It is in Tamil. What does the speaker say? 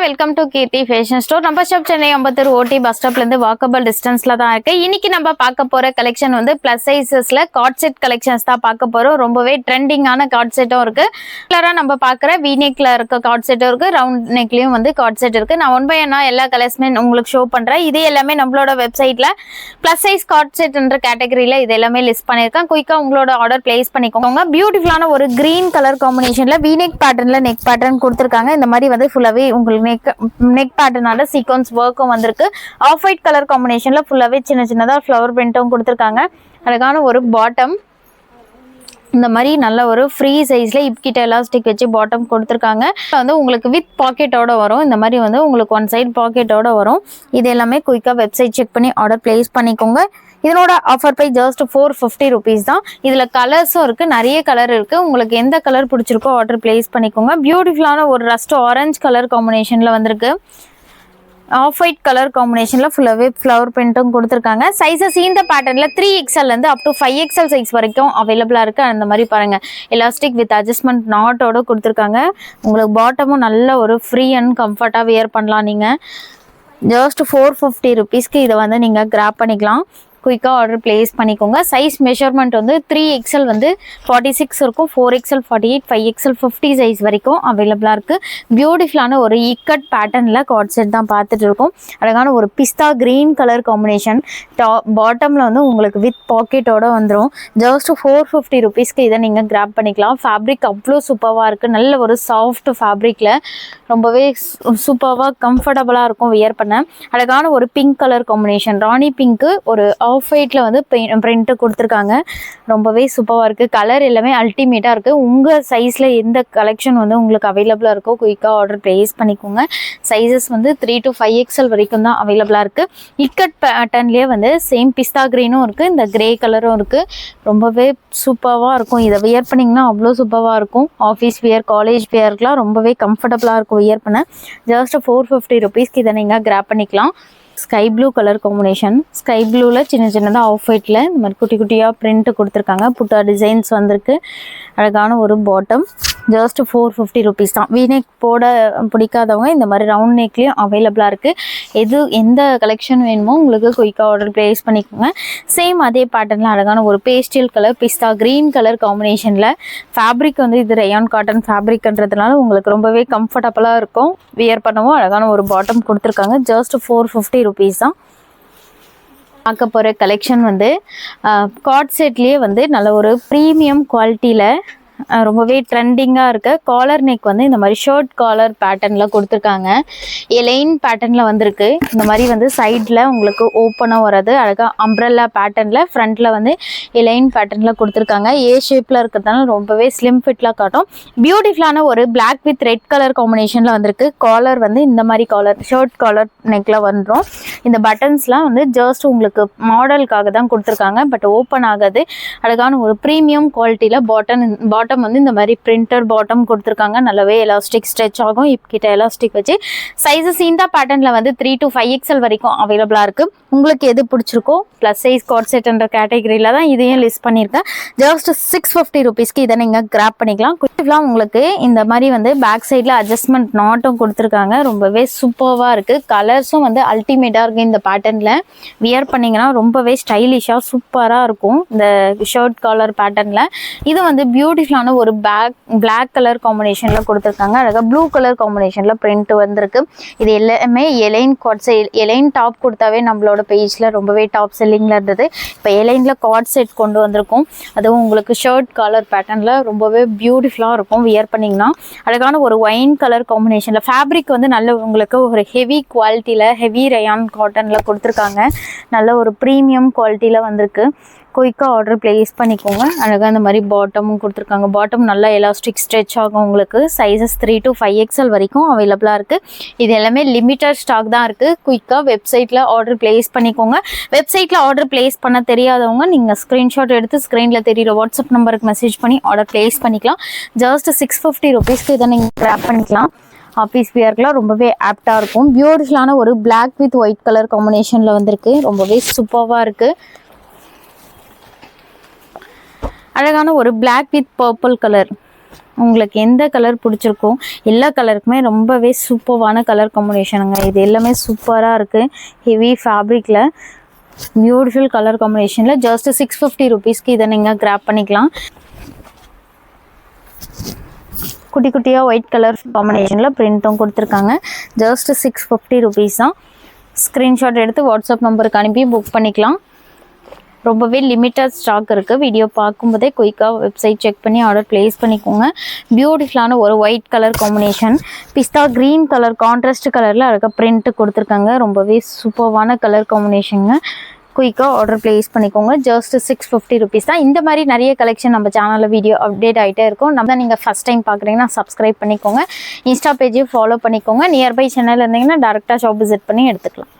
Welcome to Keerthi fashion store. நம்ம shop Chennai Ambattur OT bus ஸ்டாப்ல இருந்து வாக்கபிள் டிஸ்டன்ஸ்ல தான் இருக்கு. இன்னைக்கு நம்ம பார்க்க போற கலெக்ஷன் வந்து பிளஸ் சைசஸ்ல கார்ட் செட் கலெக்ஷன்ஸ் தான் பார்க்க போறோம். ரொம்பவே ட்ரெண்டிங்கான கார்ட் செட்டும் இருக்கு. கிளரா நம்ம பார்க்குற வி நெக்ல இருக்க கார்ட் செட்டும் இருக்கு, ரவுண்ட் நெக்லயும் வந்து கார்ட் செட் இருக்கு. நான் ஒன் பை ஒன்னா எல்லா கலர்ஸுமே உங்களுக்கு ஷோ பண்றேன். இது எல்லாமே நம்மளோட வெப்சைட்ல பிளஸ் சைஸ் கார்ட் செட்ன்ற கேட்டகரியில இது எல்லாமே லிஸ்ட் பண்ணிருக்கேன். குயிக்கா உங்களோட ஆர்டர் பிளேஸ் பண்ணிக்கோங்க. பியூட்டிஃபுல்லான ஒரு கிரீன் கலர் காம்பினேஷன்ல வி நெக் பேட்டர்ன்ல நெக் பேட்டர்ன் கொடுத்துருக்காங்க. இந்த மாதிரி வந்து ஃபுல்லாவே உங்களுக்கு நெக் பேட்டர்னால சீக்வன்ஸ் ஒர்க்கும் வந்திருக்கு. ஆஃப் ஒயிட் கலர் காம்பினேஷன்ல ஃபுல்லாவே சின்ன சின்னதா ஃப்ளவர் பிரிண்ட்டும் கொடுத்துருக்காங்க. அழகான ஒரு பாட்டம், இந்த மாதிரி நல்ல ஒரு ஃப்ரீ சைஸ்ல இப்கிட்ட எலாஸ்டிக் வச்சு பாட்டம் கொடுத்துருக்காங்க. வந்து உங்களுக்கு வித் பாக்கெட்டோட வரும். இந்த மாதிரி வந்து உங்களுக்கு ஒன் சைட் பாக்கெட்டோட வரும். இது எல்லாமே குயிக்கா வெப்சைட் செக் பண்ணி ஆர்டர் பிளேஸ் பண்ணிக்கோங்க. இதனோட ஆஃபர் ப்ரைஸ் ஜஸ்ட் 450 ருபீஸ் தான். இதுல கலர்ஸும் இருக்கு, நிறைய கலர் இருக்கு. உங்களுக்கு எந்த கலர் பிடிச்சிருக்கோ ஆர்டர் பிளேஸ் பண்ணிக்கோங்க. பியூட்டிஃபுல்லான ஒரு ரஸ்ட் ஆரஞ்சு கலர் காம்பினேஷன்ல வந்திருக்கு. ஆஃப் ஒயிட் கலர் காம்பினேஷன்ல ஃபுல்லாவே ஃப்ளவர் பிரிண்ட்டும் கொடுத்துருக்காங்க. சைஸஸ் இந்த பேட்டர்ன்ல 3XL இருந்து அப் டு 5XL சைஸ் வரைக்கும் அவைலபிளா இருக்கு. அந்த மாதிரி பாருங்க, எலாஸ்டிக் வித் அட்ஜஸ்ட்மெண்ட் நாட்டோட கொடுத்துருக்காங்க. உங்களுக்கு பாட்டமும் நல்ல ஒரு ஃப்ரீ அண்ட் கம்ஃபர்ட்டா வியர் பண்ணலாம். நீங்க ஜஸ்ட் 450 ருபீஸ்க்கு இதை வந்து நீங்க கிராப் பண்ணிக்கலாம். குயிக்காக ஆர்டர் பிளேஸ் பண்ணிக்கோங்க. சைஸ் மெஷர்மெண்ட் வந்து 3XL வந்து 46 இருக்கும், 4XL 48, 5XL 50 சைஸ் வரைக்கும் அவைலபிளாக இருக்குது. பியூட்டிஃபுல்லான ஒரு இக்கட் பேட்டர்னில் கார்ட் செட் தான் பார்த்துட்டு இருக்கோம். அழகான ஒரு பிஸ்தா கிரீன் கலர் காம்பினேஷன். பாட்டமில் வந்து உங்களுக்கு வித் பாக்கெட்டோட வந்துடும். ஜஸ்ட் 450 ருபீஸ்க்கு இதை நீங்கள் கிராப் பண்ணிக்கலாம். ஃபேப்ரிக் அவ்வளோ சூப்பராக இருக்குது. நல்ல ஒரு சாஃப்ட் ஃபேப்ரிக்கில் ரொம்பவே சூப்பராக கம்ஃபர்டபுளாக இருக்கும் வியர் பண்ண. அழகான ஒரு பிங்க் கலர் காம்பினேஷன், ராணி பிங்க்கு ஒரு ஆஃப் ஒயிட்ல வந்து பிரிண்ட் கொடுத்துருக்காங்க. ரொம்பவே சூப்பராக இருக்குது. கலர் எல்லாமே அல்டிமேட்டாக இருக்குது. உங்கள் சைஸில் எந்த கலெக்ஷன் வந்து உங்களுக்கு அவைலபிளாக இருக்கோ குயிக்காக ஆர்டர் ப்ளேஸ் பண்ணிக்கோங்க. சைஸஸ் வந்து 3 to 5XL வரைக்கும் தான் அவைலபிளாக இருக்குது. இக்கட் பேட்டர்ன்லேயே வந்து சேம் பிஸ்தா க்ரீனும் இருக்குது, இந்த கிரே கலரும் இருக்குது. ரொம்பவே சூப்பராக இருக்கும். இதை வியர் பண்ணிங்கன்னா அவ்வளோ சூப்பராக இருக்கும். ஆஃபீஸ் வியர், காலேஜ் வியருக்குலாம் ரொம்பவே கம்ஃபர்டபுளாக இருக்கும் வியர் பண்ண. ஜஸ்ட் 450 ருபீஸ்க்கு இதை நீங்கள் கிராப் பண்ணிக்கலாம். Sky blue colour combination. Sky ப்ளூவில் சின்ன சின்னதாக ஆஃப் ஒயிட்டில் இந்த மாதிரி குட்டி குட்டியாக பிரிண்ட் கொடுத்துருக்காங்க. புட்டா டிசைன்ஸ் வந்திருக்கு. அழகான ஒரு பாட்டம். ஜஸ்ட் 450 ருபீஸ் தான். வீநெக் போட பிடிக்காதவங்க இந்த மாதிரி ரவுண்ட் நெக்லேயும் அவைலபிளாக இருக்குது. எந்த கலெக்ஷன் வேணுமோ உங்களுக்கு குயிக்காக ஆர்டர் ப்ளேஸ் பண்ணிக்கோங்க. சேம் அதே பேட்டர்னில் அழகான ஒரு பேஸ்டல் கலர் பிஸ்தா க்ரீன் கலர் காம்பினேஷனில் ஃபேப்ரிக் வந்து இது ரயான் காட்டன் ஃபேப்ரிக்ன்றதுனால உங்களுக்கு ரொம்பவே கம்ஃபர்டபுளாக இருக்கும் வியர் பண்ணவும். அழகான ஒரு பாட்டம் கொடுத்துருக்காங்க. ஜஸ்ட் 450 ருபீஸ் தான். பார்க்க போகிற கலெக்ஷன் வந்து கார்ட் செட்லேயே வந்து நல்ல ஒரு ப்ரீமியம் குவாலிட்டியில் ரொம்பவே ட்ரெண்டிங்காக இருக்க காலர் நெக் வந்து இந்த மாதிரி ஷர்ட் காலர் பேட்டர்னில் கொடுத்துருக்காங்க. எலைன் பேட்டர்னில் வந்திருக்கு. இந்த மாதிரி வந்து சைடில் உங்களுக்கு ஓப்பனாக வர்றது அழகாக அம்ப்ரெல்லா பேட்டர்னில், ஃப்ரண்ட்டில் வந்து எலைன் பேட்டர்னில் கொடுத்துருக்காங்க. ஏ ஷேப்பில் இருக்கிறதுனால ரொம்பவே ஸ்லிம் ஃபிட்லாம் காட்டும். பியூட்டிஃபுல்லான ஒரு பிளாக் வித் ரெட் கலர் காம்பினேஷனில் வந்திருக்கு. காலர் வந்து இந்த மாதிரி காலர் ஷர்ட் காலர் நெக்கில் வந்துடும். இந்த பட்டன்ஸ்லாம் வந்து ஜஸ்ட் உங்களுக்கு மாடலுக்காக தான் கொடுத்துருக்காங்க, பட் ஓப்பன் ஆகாது. அழகான ஒரு ப்ரீமியம் குவாலிட்டியில் பாட்டம் வந்து இந்த மாதிரி பிரிண்டர் பாட்டம் கொடுத்துருக்காங்க. நல்லாவே எலாஸ்டிக் ஸ்ட்ரெச் ஆகும். இப்பகிட்ட எலாஸ்டிக் வச்சு சைஸஸ் இந்த பேட்டர்ன்ல வந்து 3 to 5XL வரைக்கும் அவைலபிளா இருக்கு. உங்களுக்கு எது பிடிச்சிருக்கோ பிளஸ் சைஸ் கார்ட் செட்ன்ற கேட்டகரியில தான் இதையும் லிஸ்ட் பண்ணியிருக்கேன். ஜஸ்ட் 650 ருபீஸ்க்கு இதை நீங்க கிராப் பண்ணிக்கலாம். குட்டிலாம் உங்களுக்கு இந்த மாதிரி வந்து பேக் சைட்ல அட்ஜஸ்ட்மெண்ட் நாட்டும் கொடுத்துருக்காங்க. ரொம்பவே சூப்பர்வா இருக்கு. கலர்ஸும் வந்து அல்டிமேட்டா இருக்கு. இந்த பேட்டர்ன்ல வியர் பண்ணீங்கன்னா ரொம்பவே ஸ்டைலிஷா சூப்பரா இருக்கும். இந்த ஷர்ட் காலர் பேட்டர்ன்ல இது வந்து பியூட்டிஃபுல் ஒரு பிளாக் கலர் காம்பினேஷன்ல கொடுத்துருக்காங்க. அழகா ப்ளூ கலர் காம்பினேஷன்ல பிரிண்ட் வந்திருக்கு. இது எல்லாமே A line cord set. A line top கொடுத்தாவே நம்மளோட பேஜ்ல ரொம்பவே டாப் செல்லிங்ல இருந்தது. இப்போ எலைன்ல கார்ட் செட் கொண்டு வந்திருக்கும். அதுவும் உங்களுக்கு ஷர்ட் கலர் பேட்டர்ன்ல ரொம்பவே பியூட்டிஃபுல்லா இருக்கும் வியர் பண்ணீங்கன்னா. அழகான ஒரு ஒயின் கலர் காம்பினேஷன்ல ஃபேப்ரிக் வந்து நல்ல உங்களுக்கு ஒரு ஹெவி குவாலிட்டியில ஹெவி ரயான் காட்டன்ல கொடுத்துருக்காங்க. நல்ல ஒரு ப்ரீமியம் குவாலிட்டியில வந்திருக்கு. குயிக்காக ஆர்டர் பிளேஸ் பண்ணிக்கோங்க. அழகாக இந்த மாதிரி பாட்டமும் கொடுத்துருக்காங்க. பாட்டம் நல்லா எலாஸ்டிக் ஸ்ட்ரெச் ஆகும். உங்களுக்கு சைஸஸ் 3 to 5XL வரைக்கும் அவைலபிளாக இருக்குது. இது எல்லாமே லிமிட்டட் ஸ்டாக் தான் இருக்குது. குயிக்காக வெப்சைட்டில் ஆர்டர் பிளேஸ் பண்ணிக்கோங்க. வெப்சைட்டில் ஆர்டர் பிளேஸ் பண்ண தெரியாதவங்க நீங்கள் ஸ்க்ரீன்ஷாட் எடுத்து ஸ்க்ரீனில் தெரியுற வாட்ஸ்அப் நம்பருக்கு மெசேஜ் பண்ணி ஆர்டர் பிளேஸ் பண்ணிக்கலாம். ஜஸ்ட் 650 ருபீஸ்க்கு இதை நீங்கள் கிராப் பண்ணிக்கலாம். ஆஃபீஸ் வியர்க்குலாம் ரொம்பவே ஆப்டாக இருக்கும். பியூட்டிஃபுல்லான ஒரு பிளாக் வித் ஒயிட் கலர் காம்பினேஷனில் வந்திருக்கு. ரொம்பவே சூப்பராக இருக்குது. அழகான ஒரு பிளாக் வித் பர்பிள் கலர் உங்களுக்கு எந்த கலர் பிடிச்சிருக்கோ எல்லா கலருக்குமே ரொம்பவே சூப்பரான கலர் காம்பினேஷனுங்க. இது எல்லாமே சூப்பராக இருக்குது. ஹெவி ஃபேப்ரிக்கில் பியூட்டிஃபுல் கலர் காம்பினேஷனில் ஜஸ்ட் 650 ருபீஸ்க்கு இதை நீங்கள் கிராப் பண்ணிக்கலாம். குட்டி குட்டியாக ஒயிட் கலர் காம்பினேஷனில் பிரிண்ட்டும் கொடுத்துருக்காங்க. ஜஸ்ட் 650 ருபீஸ் தான். ஸ்க்ரீன்ஷாட் எடுத்து வாட்ஸ்அப் நம்பருக்கு அனுப்பி புக் பண்ணிக்கலாம். ரொம்பவே லிமிட்டட் ஸ்டாக் இருக்குது. வீடியோ பார்க்கும்போதே குயிக்காக வெப்சைட் செக் பண்ணி ஆர்டர் ப்ளேஸ் பண்ணிக்கோங்க. பியூட்டிஃபுல்லான ஒரு ஒயிட் கலர் காம்பினேஷன், பிஸ்தா க்ரீன் கலர் கான்ட்ராஸ்ட் கலரில் இருக்க பிரிண்ட் கொடுத்துருக்காங்க. ரொம்பவே சூப்பரான கலர் காம்பினேஷனுங்க. குயிக்காக ஆர்டர் ப்ளேஸ் பண்ணிக்கோங்க. ஜஸ்ட் 650 ருபீஸ் தான். இந்த மாதிரி நிறைய கலெக்ஷன் நம்ம சேனலில் வீடியோ அப்டேட் ஆகிட்டே இருக்கும். நம்ம நீங்கள் ஃபஸ்ட் டைம் பார்க்குறீங்கன்னா சப்ஸ்கிரைப் பண்ணிக்கோங்க. இன்ஸ்டா பேஜையும் ஃபாலோ பண்ணிக்கோங்க. நியர்பை சென்னையில் இருந்தீங்கன்னா டேரெக்டாக ஷாப் விசிட் பண்ணி எடுத்துக்கலாம்.